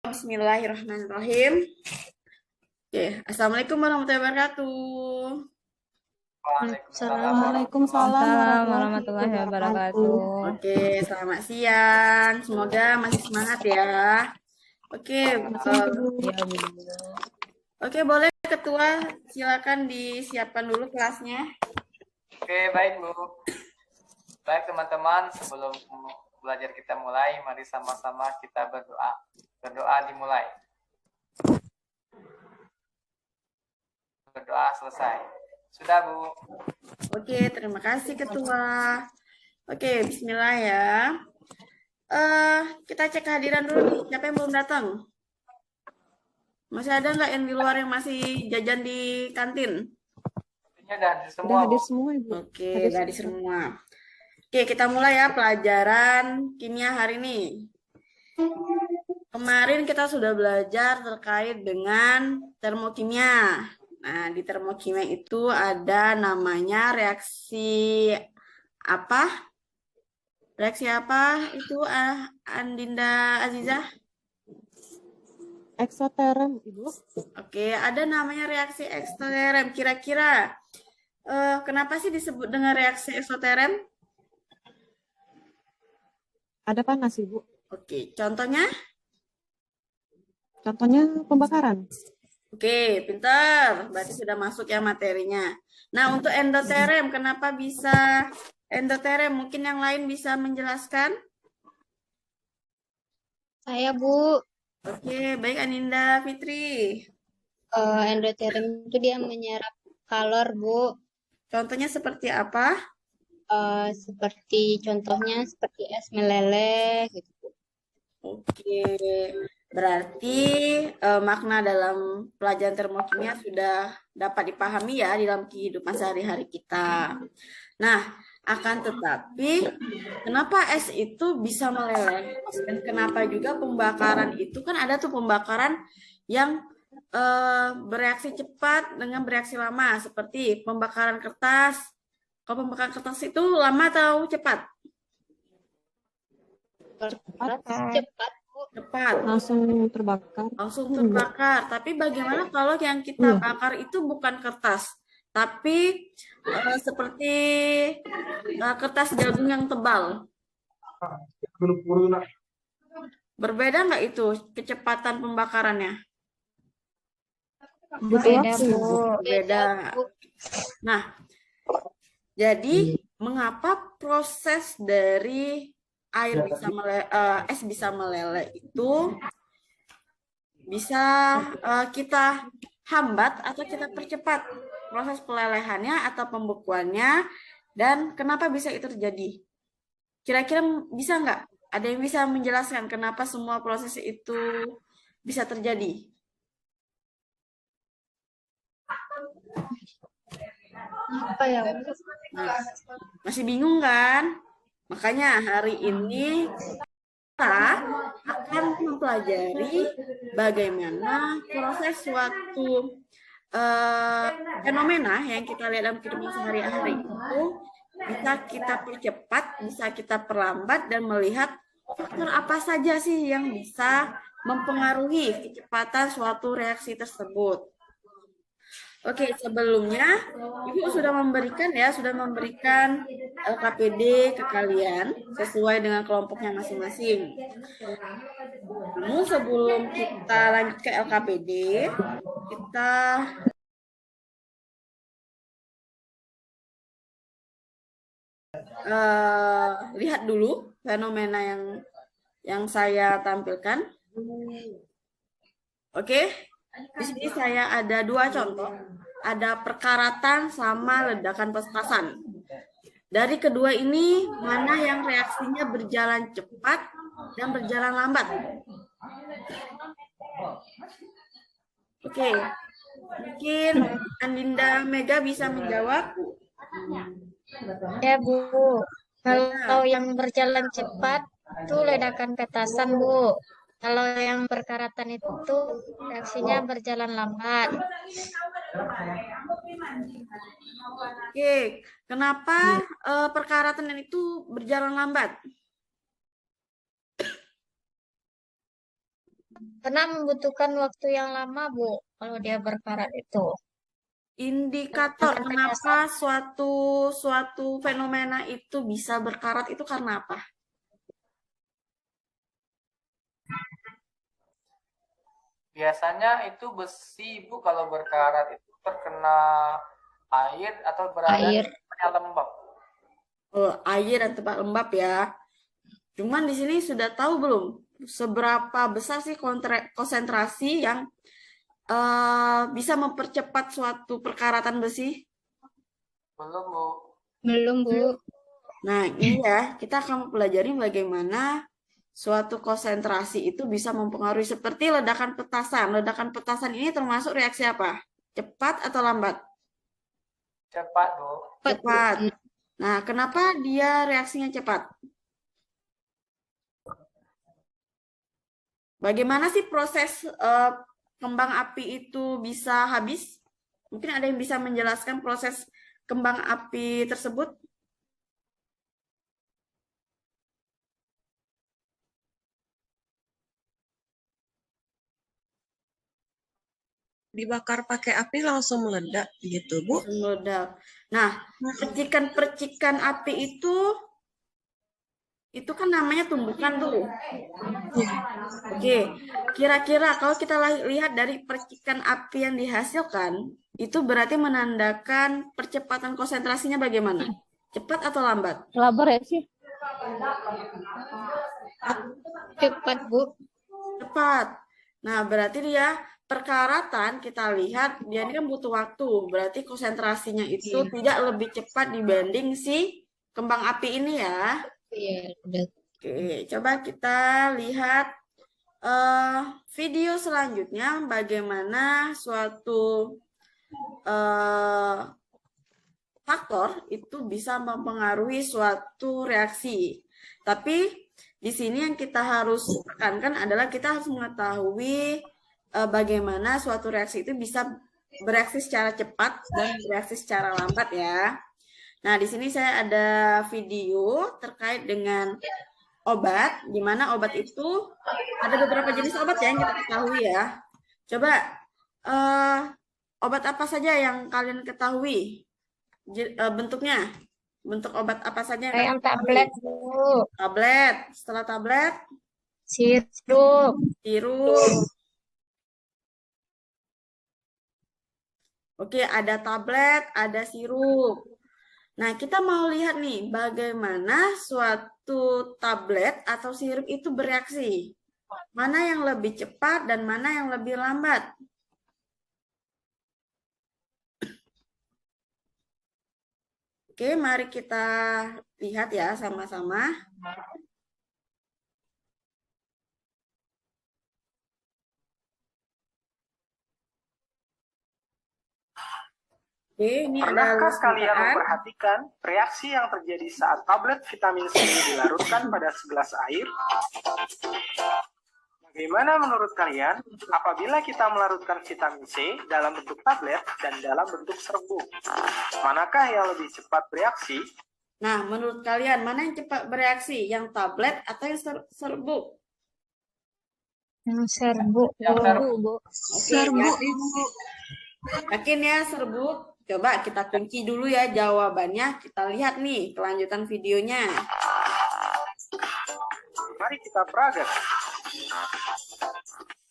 Bismillahirrahmanirrahim. Oke, Assalamualaikum warahmatullahi wabarakatuh. Waalaikumsalam warahmatullahi wabarakatuh. Oke, selamat siang. Semoga masih semangat ya. Oke, Ya, Bu. oke, boleh Ketua silakan disiapkan dulu kelasnya. Oke, baik Bu. Baik teman-teman, sebelum belajar kita mulai, mari sama-sama kita berdoa. Berdoa dimulai. Berdoa selesai. Sudah Bu. Oke, terima kasih Ketua. Oke, Bismillah ya. Kita cek kehadiran dulu nih. Siapa yang belum datang? Masih ada nggak yang di luar yang masih jajan di kantin? Ini udah hadir semua. Udah hadir semua, Ibu. Oke, udah hadir semua. Oke, kita mulai ya pelajaran kimia hari ini. Kemarin kita sudah belajar terkait dengan termokimia. Nah, di termokimia itu ada namanya reaksi apa? Reaksi apa itu Andinda Azizah? Eksoterem, Ibu. Oke, ada namanya reaksi eksoterem. Kira-kira kenapa sih disebut dengan reaksi eksoterem? Ada panas, Ibu. Oke, contohnya? Contohnya pembakaran. Oke, pintar. Berarti sudah masuk ya materinya. Nah, untuk endoterem, kenapa bisa endoterem? Mungkin yang lain bisa menjelaskan? Saya Bu, Oke, baik Aninda Fitri. endoterem itu dia menyerap kalor Bu. Contohnya seperti apa? Seperti contohnya seperti es meleleh gitu. Oke, berarti makna dalam pelajaran termokimia sudah dapat dipahami ya di dalam kehidupan sehari-hari kita. Nah, akan tetapi kenapa es itu bisa meleleh? Dan kenapa juga pembakaran itu kan ada tuh pembakaran yang bereaksi cepat dengan bereaksi lama seperti pembakaran kertas. Kalau pembakaran kertas itu lama atau cepat? Cepat Bu. Cepat. Langsung terbakar. Langsung terbakar. Tapi bagaimana kalau yang kita bakar itu bukan kertas, tapi seperti kertas jagung yang tebal? Berbeda nggak itu kecepatan pembakarannya? Beda Bu. Berbeda. Nah, jadi mengapa proses dari es bisa meleleh itu bisa kita hambat atau kita percepat proses pelelehannya atau pembekuannya, dan kenapa bisa itu terjadi? Kira-kira bisa nggak? Ada yang bisa menjelaskan kenapa semua proses itu bisa terjadi? Apa ya Bu? Nah, masih bingung kan? Makanya hari ini kita akan mempelajari bagaimana proses suatu fenomena yang kita lihat dalam kehidupan sehari-hari itu bisa kita percepat, bisa kita perlambat, dan melihat faktor apa saja sih yang bisa mempengaruhi kecepatan suatu reaksi tersebut. Oke, sebelumnya Ibu sudah memberikan LKPD ke kalian sesuai dengan kelompoknya masing-masing. Namun sebelum kita lanjut ke LKPD, kita lihat dulu fenomena yang saya tampilkan. Oke, di sini saya ada dua contoh. Ada perkaratan sama ledakan petasan. Dari kedua ini, mana yang reaksinya berjalan cepat dan berjalan lambat? Oke, mungkin Andinda Mega bisa menjawab. Ya Bu, kalau yang berjalan cepat itu ledakan petasan Bu. Kalau yang perkaratan itu reaksinya berjalan lambat. Oke, kenapa perkaratan itu berjalan lambat? Karena membutuhkan waktu yang lama, Bu, kalau dia berkarat itu. Indikator Ledakan kenapa petasan. suatu fenomena itu bisa berkarat itu karena apa? Biasanya itu besi, Bu, kalau berkarat itu terkena air atau berada di Air. tempat yang lembab. Oh, air dan tempat lembab ya. Cuman di sini sudah tahu belum seberapa besar sih konsentrasi yang bisa mempercepat suatu perkaratan besi? Belum, Bu. Belum, Bu. Nah, ini ya, kita akan mempelajari bagaimana suatu konsentrasi itu bisa mempengaruhi seperti ledakan petasan. Ledakan petasan ini termasuk reaksi apa? Cepat atau lambat? Cepat, Bu. Cepat. Nah, kenapa dia reaksinya cepat? Bagaimana sih proses kembang api itu bisa habis? Mungkin ada yang bisa menjelaskan proses kembang api tersebut? Dibakar pakai api langsung meledak gitu, Bu. Meledak. Nah, percikan-percikan api itu kan namanya tumbukan tuh. Oke, kira-kira kalau kita lihat dari percikan api yang dihasilkan, itu berarti menandakan percepatan konsentrasinya bagaimana? Cepat atau lambat? Labar ya sih? Cepat, Bu. Cepat. Nah, berarti dia perkaratan kita lihat dia ini kan butuh waktu. Berarti konsentrasinya itu tidak lebih cepat dibanding si kembang api ini ya. Iya, udah. Oke, coba kita lihat video selanjutnya bagaimana suatu faktor itu bisa mempengaruhi suatu reaksi. Tapi di sini yang kita harus tekankan adalah kita harus mengetahui bagaimana suatu reaksi itu bisa bereaksi secara cepat dan bereaksi secara lambat ya. Nah, di sini saya ada video terkait dengan obat, di mana obat itu ada beberapa jenis obat ya yang kita ketahui ya. Coba obat apa saja yang kalian ketahui bentuknya? Bentuk obat apa saja yang Kayak kalian yang ketahui? tablet, Bu. Tablet. Setelah tablet, Sirup. sirup. Oke, ada tablet, ada sirup. Nah, kita mau lihat nih bagaimana suatu tablet atau sirup itu bereaksi. Mana yang lebih cepat dan mana yang lebih lambat. Oke, mari kita lihat ya sama-sama. Oke, ini Pernahkah ada kalian permukaan. memperhatikan reaksi yang terjadi saat tablet vitamin C dilarutkan pada segelas air? Bagaimana menurut kalian apabila kita melarutkan vitamin C dalam bentuk tablet dan dalam bentuk serbuk? Manakah yang lebih cepat bereaksi? Nah, menurut kalian mana yang cepat bereaksi? Yang tablet atau yang serbuk? Yang serbuk, Yang Bu. serbuk. Bu. Serbuk, Ibu. Yakin ya serbuk? Coba kita kunci dulu ya jawabannya. Kita lihat nih kelanjutan videonya. Mari kita peragat.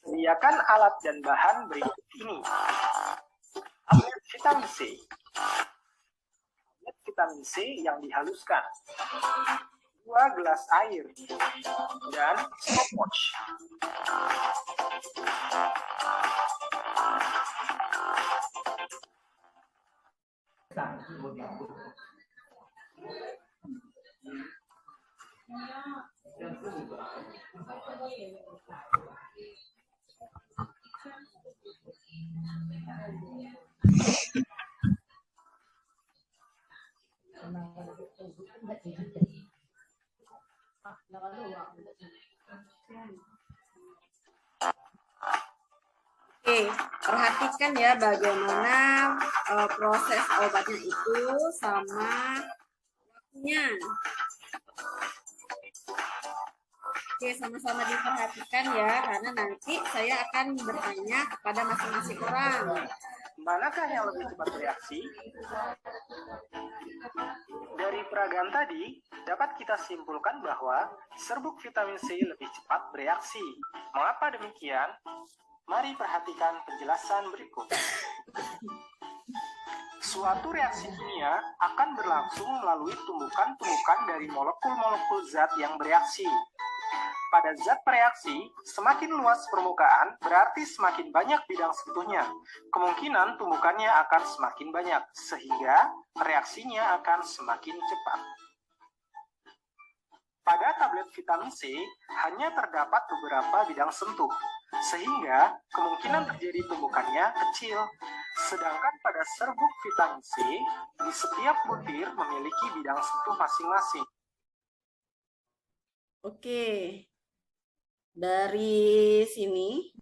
Sediakan alat dan bahan berikut ini. Tablet vitamin C. Tablet vitamin C yang dihaluskan. 2 gelas air. Dan stopwatch. Oke, perhatikan ya bagaimana proses obatnya itu sama waktunya. Oke, sama-sama diperhatikan ya, karena nanti saya akan bertanya kepada masing-masing orang. Manakah yang lebih cepat bereaksi? Dari peragaan tadi, dapat kita simpulkan bahwa serbuk vitamin C lebih cepat bereaksi. Mengapa demikian? Mari perhatikan penjelasan berikut. Suatu reaksi kimia akan berlangsung melalui tumbukan-tumbukan dari molekul-molekul zat yang bereaksi. Pada zat bereaksi, semakin luas permukaan berarti semakin banyak bidang sentuhnya. Kemungkinan tumbukannya akan semakin banyak, sehingga reaksinya akan semakin cepat. Pada tablet vitamin C, hanya terdapat beberapa bidang sentuh, sehingga kemungkinan terjadi tumbukannya kecil. Sedangkan pada serbuk vitamin C, di setiap butir memiliki bidang sentuh masing-masing. Oke, dari sini,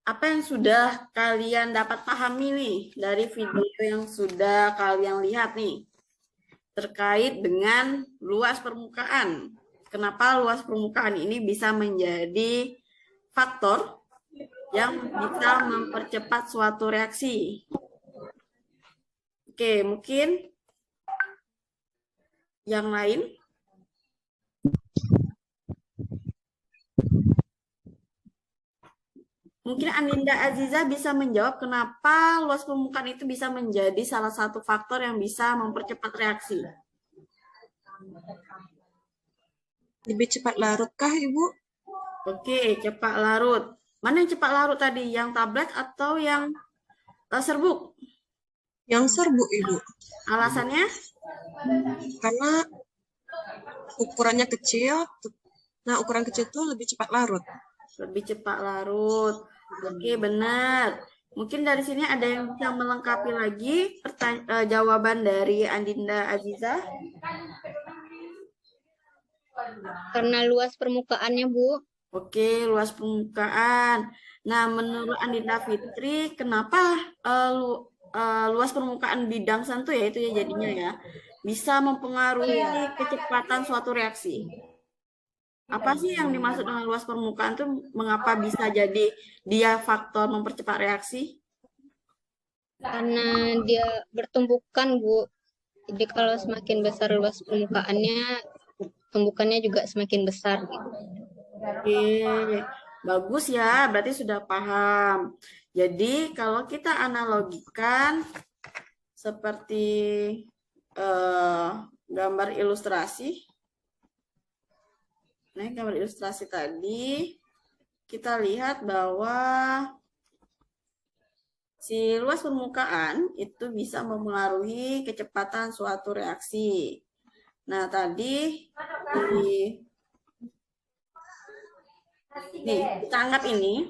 apa yang sudah kalian dapat pahami nih dari video yang sudah kalian lihat nih terkait dengan luas permukaan? Kenapa luas permukaan ini bisa menjadi faktor yang bisa mempercepat suatu reaksi? Oke, mungkin yang lain? Mungkin Aninda Aziza bisa menjawab kenapa luas permukaan itu bisa menjadi salah satu faktor yang bisa mempercepat reaksi. Lebih cepat larutkah, Ibu? Oke, cepat larut. Mana yang cepat larut tadi? Yang tablet atau yang serbuk? Yang serbuk, Ibu. Alasannya? Karena ukurannya kecil. Nah, ukuran kecil itu lebih cepat larut. Lebih cepat larut. Oke, benar. Mungkin dari sini ada yang bisa melengkapi lagi jawaban dari Andinda Aziza. Karena luas permukaannya, Bu. Oke, luas permukaan. Nah, menurut Andinda Fitri, kenapa luas permukaan bidang sentuh ya itu ya jadinya ya bisa mempengaruhi kecepatan suatu reaksi? Apa sih yang dimaksud dengan luas permukaan itu? Mengapa bisa jadi dia faktor mempercepat reaksi? Karena dia bertumbukan, Bu. Jadi kalau semakin besar luas permukaannya, tumbukannya juga semakin besar gitu. Oke, bagus ya, berarti sudah paham. Jadi kalau kita analogikan seperti gambar ilustrasi, nah gambar ilustrasi tadi, kita lihat bahwa si luas permukaan itu bisa mempengaruhi kecepatan suatu reaksi. Nah, tadi kita anggap ini,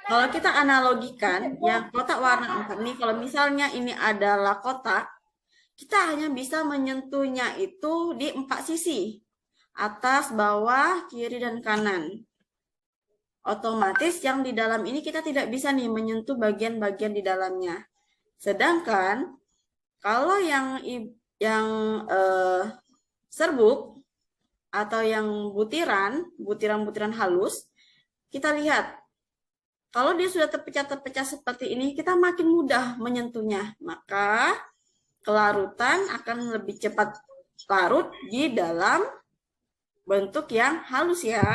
kalau kita analogikan, yang kotak warna 4 ini, kalau misalnya ini adalah kotak, kita hanya bisa menyentuhnya itu di 4 sisi, atas, bawah, kiri, dan kanan. Otomatis yang di dalam ini kita tidak bisa nih menyentuh bagian-bagian di dalamnya. Sedangkan kalau yang serbuk atau yang butiran halus, kita lihat kalau dia sudah terpecah-terpecah seperti ini, kita makin mudah menyentuhnya. Maka kelarutan akan lebih cepat larut di dalam bentuk yang halus ya.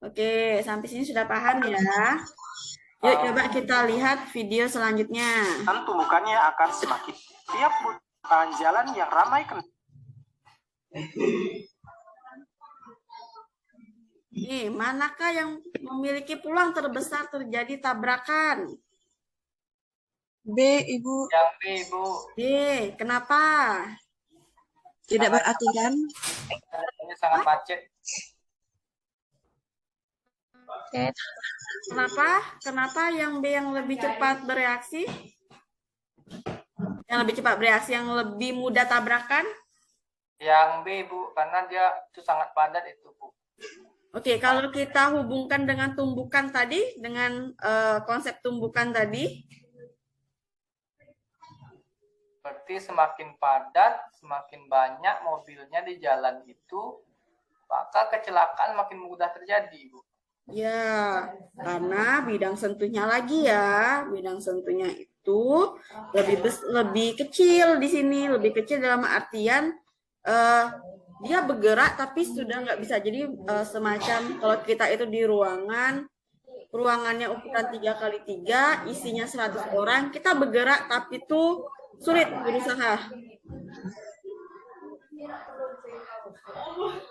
Oke, sampai sini sudah paham ya. Yuk coba kita lihat video selanjutnya. Dan tumbukannya akan semakin tiap jalan yang ramai kendaraan. Nih, manakah yang memiliki peluang terbesar terjadi tabrakan? B, Ibu. Yang B, Ibu. D, kenapa? Tidak beraturan. Ini sangat macet. Kenapa yang B yang lebih cepat bereaksi? Yang lebih cepat bereaksi, yang lebih mudah tabrakan? Yang B, Bu, karena dia itu sangat padat itu, Bu. Oke, kalau kita hubungkan dengan tumbukan tadi, dengan konsep tumbukan tadi, Berarti semakin padat, semakin banyak mobilnya di jalan itu, maka kecelakaan makin mudah terjadi, Bu. Ya, karena bidang sentuhnya lagi ya, bidang sentuhnya itu lebih kecil di sini, lebih kecil dalam artian dia bergerak tapi sudah nggak bisa. Jadi semacam kalau kita itu di ruangannya ukuran 3x3, isinya 100 orang, kita bergerak tapi itu sulit berusaha.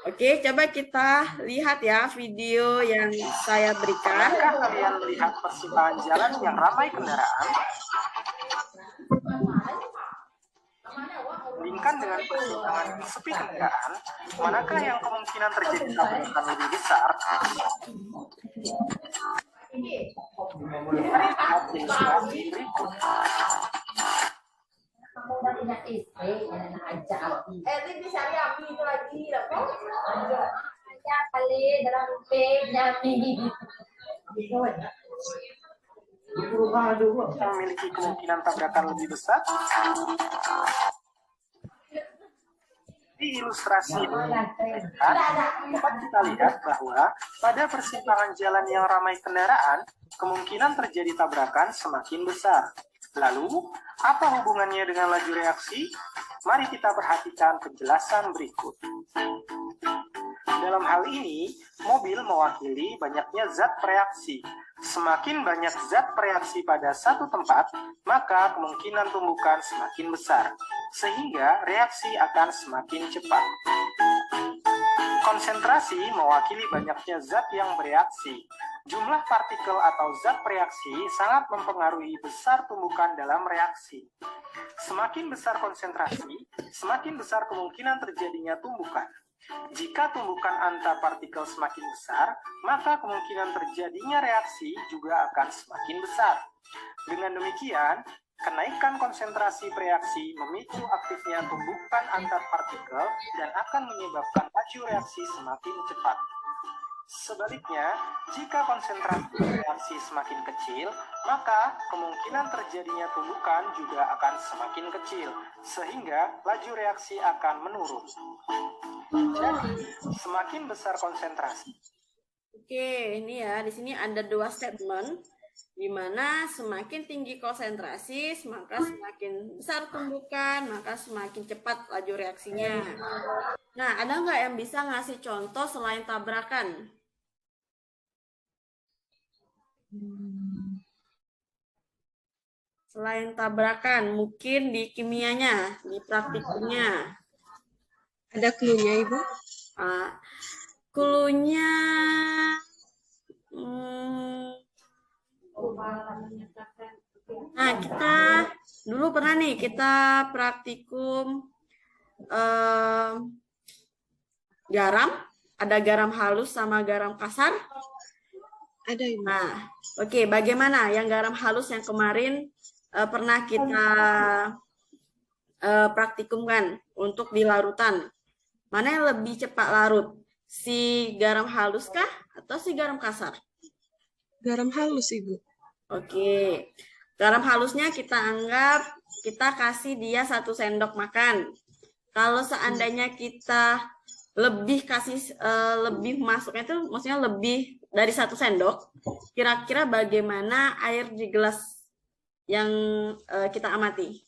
Oke, coba kita lihat ya video yang saya berikan. Pernahkah kalian melihat persimpangan jalan yang ramai kendaraan? Bandingkan dengan persimpangan yang sepi kendaraan, manakah yang kemungkinan terjadi tabrakan lebih besar? Mari lihat ilustrasi berikut. Yang memiliki kemungkinan tabrakan lebih besar? Di ilustrasi ini dapat kita lihat bahwa pada persimpangan jalan yang ramai kendaraan, kemungkinan terjadi tabrakan semakin besar. Lalu, apa hubungannya dengan laju reaksi? Mari kita perhatikan penjelasan berikut. Dalam hal ini, mobil mewakili banyaknya zat reaksi. Semakin banyak zat reaksi pada satu tempat, maka kemungkinan tumbukan semakin besar, sehingga reaksi akan semakin cepat. Konsentrasi mewakili banyaknya zat yang bereaksi. Jumlah partikel atau zat bereaksi sangat mempengaruhi besar tumbukan dalam reaksi. Semakin besar konsentrasi, semakin besar kemungkinan terjadinya tumbukan. Jika tumbukan antar partikel semakin besar, maka kemungkinan terjadinya reaksi juga akan semakin besar. Dengan demikian, kenaikan konsentrasi bereaksi memicu aktifnya tumbukan antar partikel dan akan menyebabkan laju reaksi semakin cepat. Sebaliknya, jika konsentrasi reaksi semakin kecil, maka kemungkinan terjadinya tumbukan juga akan semakin kecil, sehingga laju reaksi akan menurun. Jadi, semakin besar konsentrasi. Oke, ini ya, di sini ada dua statement, di mana semakin tinggi konsentrasi, maka semakin besar tumbukan, maka semakin cepat laju reaksinya. Nah, ada nggak yang bisa ngasih contoh selain tabrakan? Selain tabrakan, mungkin di kimianya, di praktikumnya. Ada clue-nya, Ibu? Clue-nya nah, kita dulu pernah nih kita praktikum garam, ada garam halus sama garam kasar. Ada, Ibu. Nah, oke, bagaimana yang garam halus yang kemarin pernah kita praktikumkan untuk di larutan? Mana yang lebih cepat larut? Si garam halus kah atau si garam kasar? Garam halus, Ibu. Oke, garam halusnya kita anggap kita kasih dia 1 sendok makan. Kalau seandainya kita lebih kasih lebih masuknya itu maksudnya lebih dari 1 sendok, kira-kira bagaimana air di gelas yang kita amati?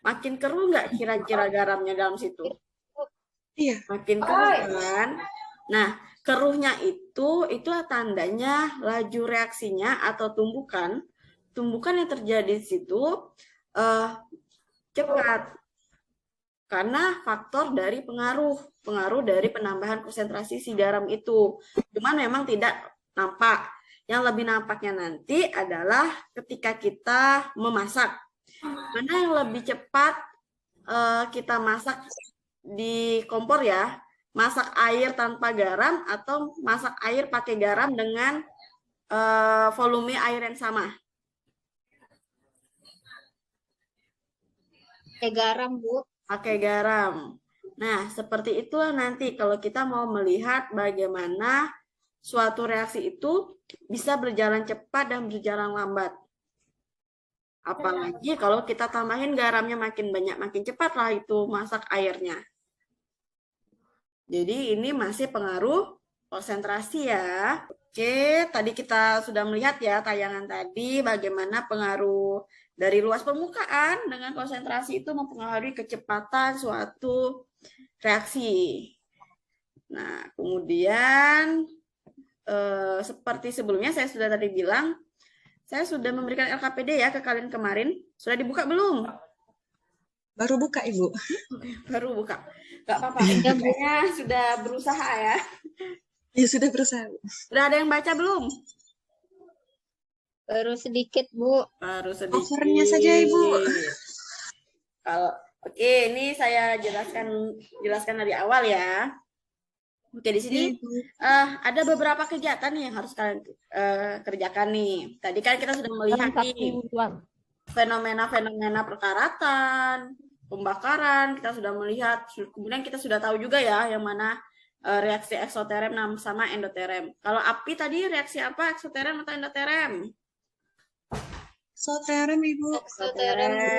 Makin keruh nggak kira-kira garamnya dalam situ? Iya. Makin keruh kan? Nah, keruhnya itu tandanya laju reaksinya atau tumbukan yang terjadi di situ cepat. Karena faktor dari pengaruh dari penambahan konsentrasi si garam itu. Cuman memang tidak nampak. Yang lebih nampaknya nanti adalah ketika kita memasak. Mana yang lebih cepat kita masak di kompor ya? Masak air tanpa garam atau masak air pakai garam dengan volume air yang sama? Pakai garam, Bu. Pakai garam. Nah, seperti itulah nanti kalau kita mau melihat bagaimana suatu reaksi itu bisa berjalan cepat dan berjalan lambat. Apalagi kalau kita tambahin garamnya makin banyak, makin cepat lah itu masak airnya. Jadi ini masih pengaruh konsentrasi ya. Oke, tadi kita sudah melihat ya tayangan tadi bagaimana pengaruh dari luas permukaan dengan konsentrasi itu mempengaruhi kecepatan suatu reaksi. Nah, kemudian seperti sebelumnya saya sudah tadi bilang, saya sudah memberikan LKPD ya ke kalian kemarin. Sudah dibuka belum? Baru buka, Ibu. Baru buka. Gak apa-apa, kayaknya sudah berusaha ya. Ya, sudah berusaha. Sudah ada yang baca belum? Baru sedikit, Bu. Baru sedikit. Covernya saja, Ibu. Kalau oke, ini saya jelaskan dari awal ya. Oke, di sini ada beberapa kegiatan nih yang harus kalian kerjakan nih. Tadi kan kita sudah melihat nih fenomena-fenomena perkaratan, pembakaran, kita sudah melihat. Kemudian kita sudah tahu juga ya yang mana reaksi eksoterem sama endoterem. Kalau api tadi reaksi apa? Eksoterem atau endoterem? Eksoterem, Ibu. Eksoterem, Bu.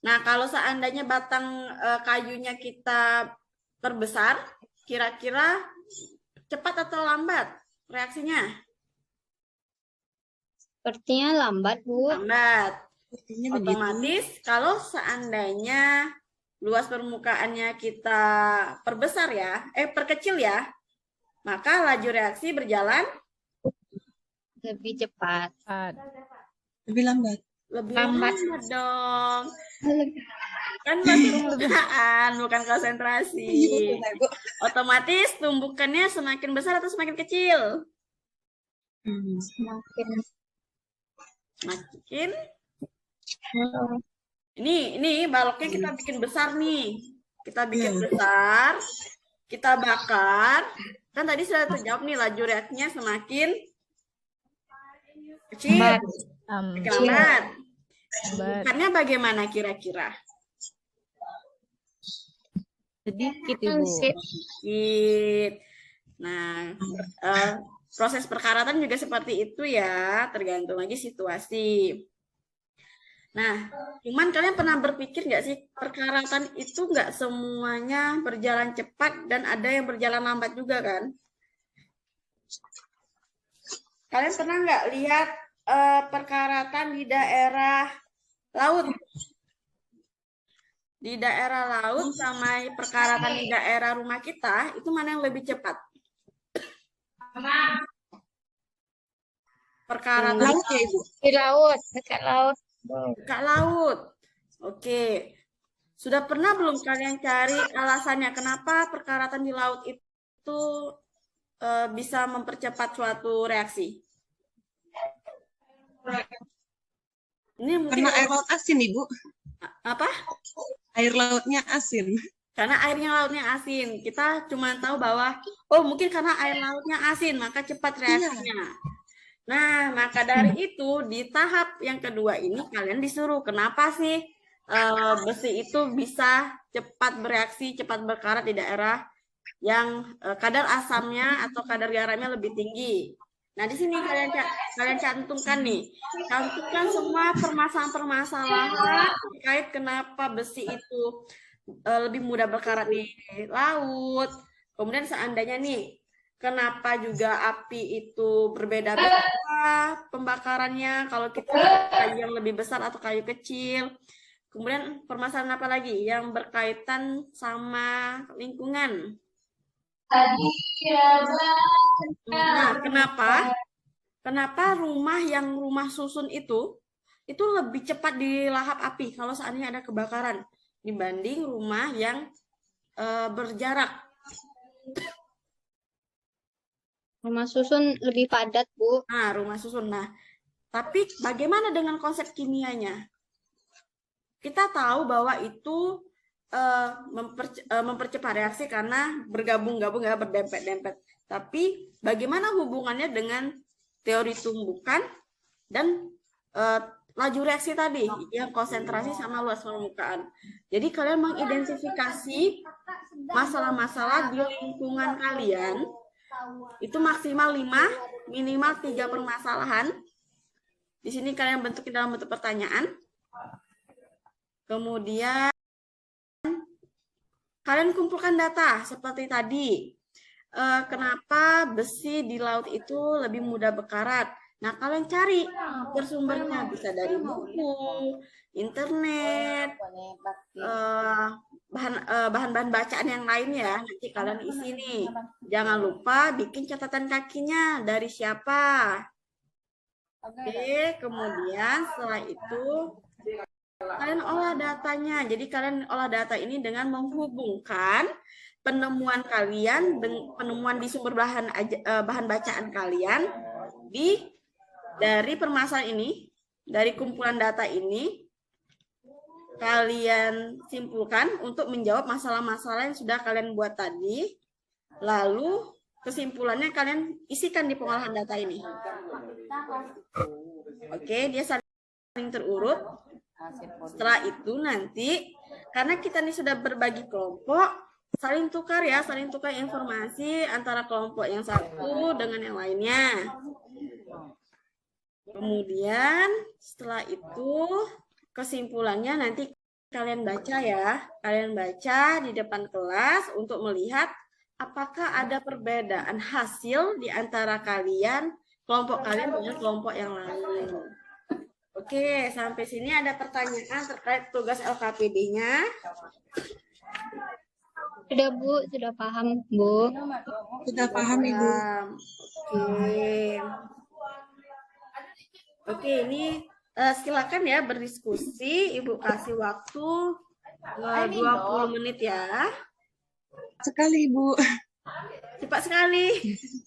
Nah, kalau seandainya batang kayunya kita perbesar, kira-kira cepat atau lambat reaksinya? Sepertinya lambat, Bu. Lambat. Sepertinya begitu. Otomatis kalau seandainya luas permukaannya kita perbesar ya, perkecil ya, maka laju reaksi berjalan Lebih cepat. Lebih lambat. lebih Lambat. lambat dong. Kan luas permukaan, bukan konsentrasi. Iya, betul, Ibu. Otomatis tumbukannya semakin besar atau semakin kecil? Semakin Makin. Ini baloknya kita bikin besar nih. Kita bikin besar, kita bakar. Kan tadi sudah terjawab nih laju reaksinya semakin kecil. Lambat. Bukannya bagaimana kira-kira? Sedikit, Ibu. Sedikit. Nah, proses perkaratan juga seperti itu ya, tergantung lagi situasi. Nah, cuman kalian pernah berpikir nggak sih, perkaratan itu nggak semuanya berjalan cepat dan ada yang berjalan lambat juga kan? Kalian pernah nggak lihat perkaratan di daerah laut? Di daerah laut sama perkaratan di daerah rumah kita, itu mana yang lebih cepat? Perkaratan Laut ya, Ibu? Di laut, dekat laut. dekat laut. Oke. Sudah pernah belum kalian cari alasannya kenapa perkaratan di laut itu bisa mempercepat suatu reaksi? Ini mungkin Karena air laut asin, Ibu. apa? Air lautnya asin. Karena airnya lautnya asin. Kita cuma tahu bahwa, oh mungkin karena air lautnya asin, maka cepat reaksinya. Nah, maka dari itu, di tahap yang kedua ini, kalian disuruh, kenapa sih besi itu bisa cepat bereaksi, cepat berkarat di daerah yang kadar asamnya atau kadar garamnya lebih tinggi. Nah, di sini kalian cantumkan nih. Cantumkan semua permasalahan-permasalahan terkait kenapa besi itu lebih mudah berkarat di laut. Kemudian seandainya nih, kenapa juga api itu berbeda-beda pembakarannya kalau kita kayu yang lebih besar atau kayu kecil. Kemudian permasalahan apa lagi yang berkaitan sama lingkungan? Nah, kenapa rumah susun itu lebih cepat dilahap api kalau seandainya ada kebakaran dibanding rumah yang berjarak? Rumah susun lebih padat, Bu. Nah, rumah susun. Nah, tapi bagaimana dengan konsep kimianya? Kita tahu bahwa itu mempercepat reaksi karena bergabung-gabung ya, berdempet-dempet. Tapi bagaimana hubungannya dengan teori tumbukan dan laju reaksi tadi yang konsentrasi sama luas permukaan. Jadi kalian mengidentifikasi masalah-masalah di lingkungan kalian itu maksimal 5, minimal 3 permasalahan. Di sini kalian bentukin dalam bentuk pertanyaan. Kemudian kalian kumpulkan data seperti tadi. Kenapa besi di laut itu lebih mudah berkarat? Nah, kalian cari bersumbernya, bisa dari buku, internet, bahan-bahan bacaan yang lain ya. Nanti kalian isi nih. Jangan lupa bikin catatan kakinya dari siapa. Oke, kemudian setelah itu kalian olah datanya. Jadi kalian olah data ini dengan menghubungkan penemuan kalian, penemuan di sumber bahan bacaan kalian dari permasalahan ini, dari kumpulan data ini, kalian simpulkan untuk menjawab masalah-masalah yang sudah kalian buat tadi. Lalu kesimpulannya kalian isikan di pengolahan data ini. Oke, dia saling terurut. Setelah itu nanti, karena kita ini sudah berbagi kelompok, saling tukar ya, saling tukar informasi antara kelompok yang satu dengan yang lainnya. Kemudian setelah itu kesimpulannya nanti kalian baca ya, kalian baca di depan kelas untuk melihat apakah ada perbedaan hasil di antara kalian, kelompok kalian dengan kelompok yang lain. Oke, sampai sini ada pertanyaan terkait tugas LKPD-nya. Sudah Bu, sudah paham Bu. Sudah paham Ibu. Oke. Oke, ini silakan ya berdiskusi. Ibu kasih waktu 20 menit ya. Sekali Ibu. Cepat sekali.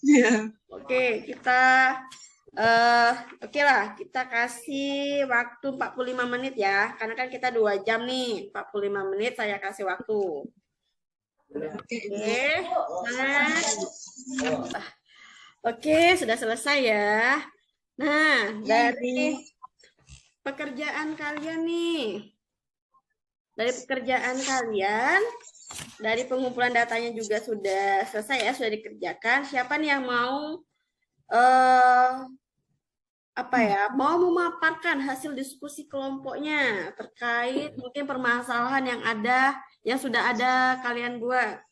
Ya. Oke, kita oke lah, kita kasih waktu 45 menit ya. Karena kan kita 2 jam nih. 45 menit saya kasih waktu. Oke, Ibu. Oke, sudah selesai ya. Nah, dari pekerjaan kalian nih. Dari pekerjaan kalian, dari pengumpulan datanya juga sudah selesai ya, sudah dikerjakan. Siapa nih yang mau mau memaparkan hasil diskusi kelompoknya terkait mungkin permasalahan yang ada, yang sudah ada kalian buat?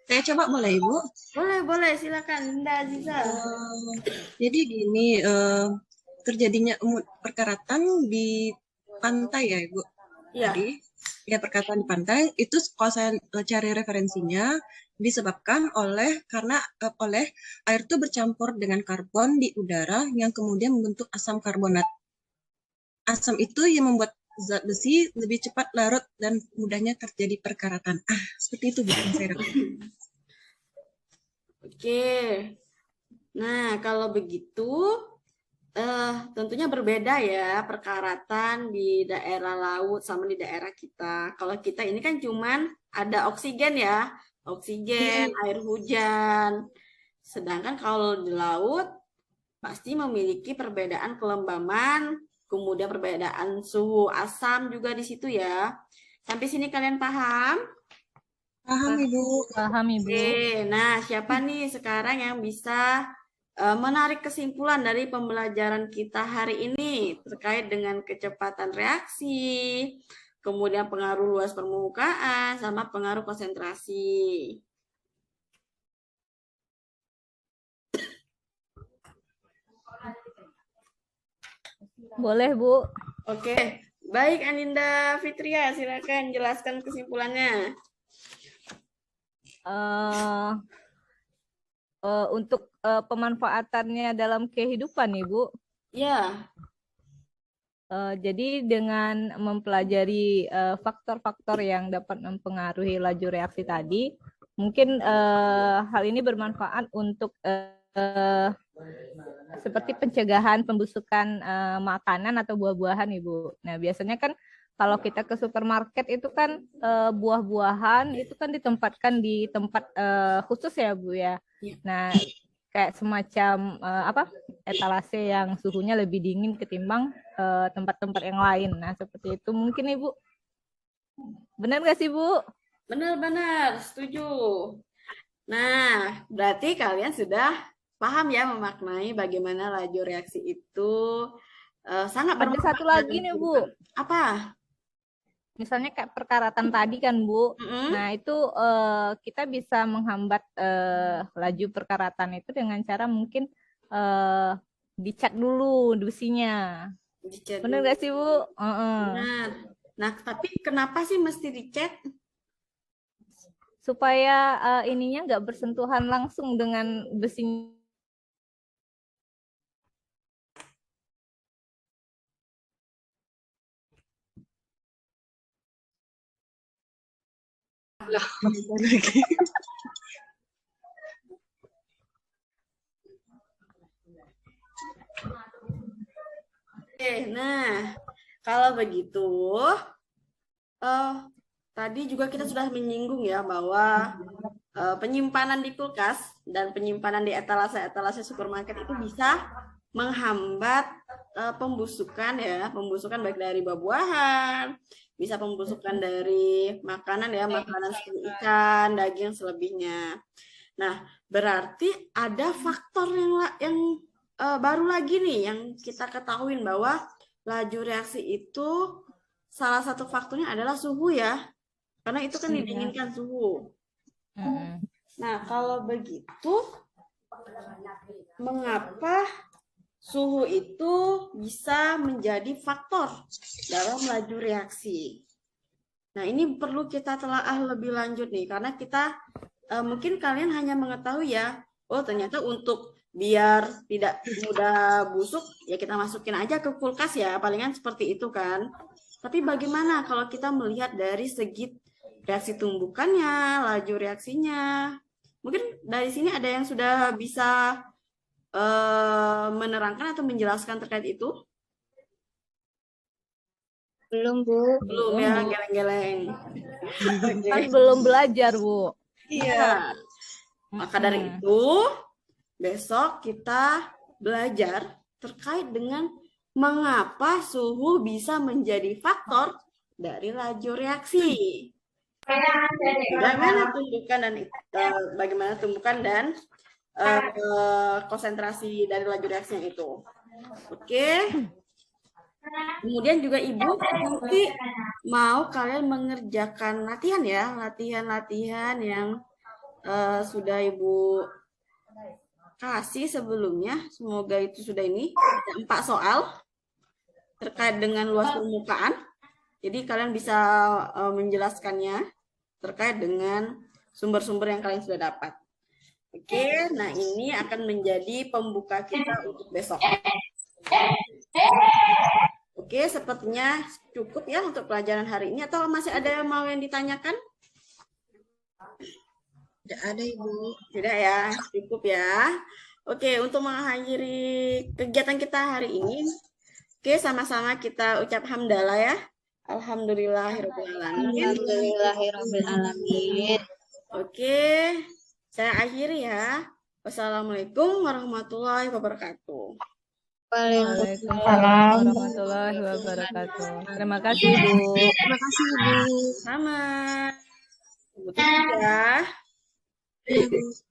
Saya coba boleh Ibu? Boleh, silakan Linda Aziza. Jadi gini, terjadinya perkaratan di pantai ya Ibu. Iya. Jadi ya perkataan di pantai itu kalau saya cari referensinya disebabkan oleh air itu bercampur dengan karbon di udara yang kemudian membentuk asam karbonat. Asam itu yang membuat zat besi lebih cepat larut dan mudahnya terjadi perkaratan. Seperti itu Bu yang saya rasa. Oke. Nah, kalau begitu tentunya berbeda ya perkaratan di daerah laut sama di daerah kita. Kalau kita ini kan cuman ada oksigen ya, oksigen, air hujan. Sedangkan kalau di laut pasti memiliki perbedaan kelembaman, kemudian perbedaan suhu asam juga di situ ya. Sampai sini kalian paham? Paham Ibu. Paham Ibu. Oke, nah siapa nih sekarang yang bisa menarik kesimpulan dari pembelajaran kita hari ini terkait dengan kecepatan reaksi, kemudian pengaruh luas permukaan, sama pengaruh konsentrasi. Boleh Bu. Oke, baik Aninda Fitria, silakan jelaskan kesimpulannya. Untuk pemanfaatannya dalam kehidupan Ibu. Ya. Jadi dengan mempelajari faktor-faktor yang dapat mempengaruhi laju reaksi tadi, mungkin hal ini bermanfaat untuk seperti pencegahan pembusukan makanan atau buah-buahan Ibu. Nah, biasanya kan kalau kita ke supermarket itu kan buah-buahan itu kan ditempatkan di tempat khusus ya Bu ya. Nah, kayak semacam etalase yang suhunya lebih dingin ketimbang tempat-tempat yang lain. Nah, seperti itu mungkin Ibu. Benar nggak sih, Bu? Benar-benar, setuju. Nah, berarti kalian sudah paham ya memaknai bagaimana laju reaksi itu sangat Ada bermanfaat satu lagi dalam nih, Bu. kehidupan. Apa? Misalnya kayak perkaratan tadi kan, Bu. Mm-mm. Nah, itu kita bisa menghambat laju perkaratan itu dengan cara mungkin dicat dulu besinya. Dicet Bener dulu. gak sih, Bu? Benar. Nah, tapi kenapa sih mesti dicet? Supaya ininya nggak bersentuhan langsung dengan besinya. Lagi. Oke, nah kalau begitu, tadi juga kita sudah menyinggung ya bahwa penyimpanan di kulkas dan penyimpanan di etalase supermarket itu bisa menghambat pembusukan ya, pembusukan baik dari buah-buahan, bisa pembusukan dari makanan ya, makanan seperti ikan, daging selebihnya. Nah, berarti ada faktor yang baru lagi nih yang kita ketahui bahwa laju reaksi itu salah satu faktornya adalah suhu ya, karena itu kan didinginkan suhu. Nah, kalau begitu, mengapa suhu itu bisa menjadi faktor dalam laju reaksi? Nah, ini perlu kita telaah lebih lanjut nih, karena kita mungkin kalian hanya mengetahui ya, oh ternyata untuk biar tidak mudah busuk, ya kita masukin aja ke kulkas ya, palingan seperti itu kan. Tapi bagaimana kalau kita melihat dari segi reaksi tumbukannya, laju reaksinya? Mungkin dari sini ada yang sudah bisa menerangkan atau menjelaskan terkait itu? Belum, Bu. Belum ya, geleng-geleng. Kan belum belajar, Bu. Iya. Maka dari itu, besok kita belajar terkait dengan mengapa suhu bisa menjadi faktor dari laju reaksi. Bagaimana tumbukan dan konsentrasi dari laju reaksinya itu. Oke. Kemudian juga Ibu nanti mau kalian mengerjakan latihan ya, latihan-latihan yang sudah Ibu kasih sebelumnya. Semoga itu sudah ini. Ada 4 soal terkait dengan luas permukaan. Jadi kalian bisa menjelaskannya terkait dengan sumber-sumber yang kalian sudah dapat. Oke, nah ini akan menjadi pembuka kita untuk besok. Oke, sepertinya cukup ya untuk pelajaran hari ini. Atau masih ada yang mau yang ditanyakan? Tidak ada, Ibu. Tidak ya, cukup ya. Oke, untuk mengakhiri kegiatan kita hari ini, oke sama-sama kita ucap hamdalah ya. Alhamdulillahirrahmanirrahim. Alhamdulillahirrahmanirrahim. Oke, saya akhiri ya. Wassalamualaikum warahmatullahi wabarakatuh. Waalaikumsalam warahmatullahi wabarakatuh. Terima kasih, Bu. Terima kasih, Ibu. Sama. Sebutin ya. Iya, Bu.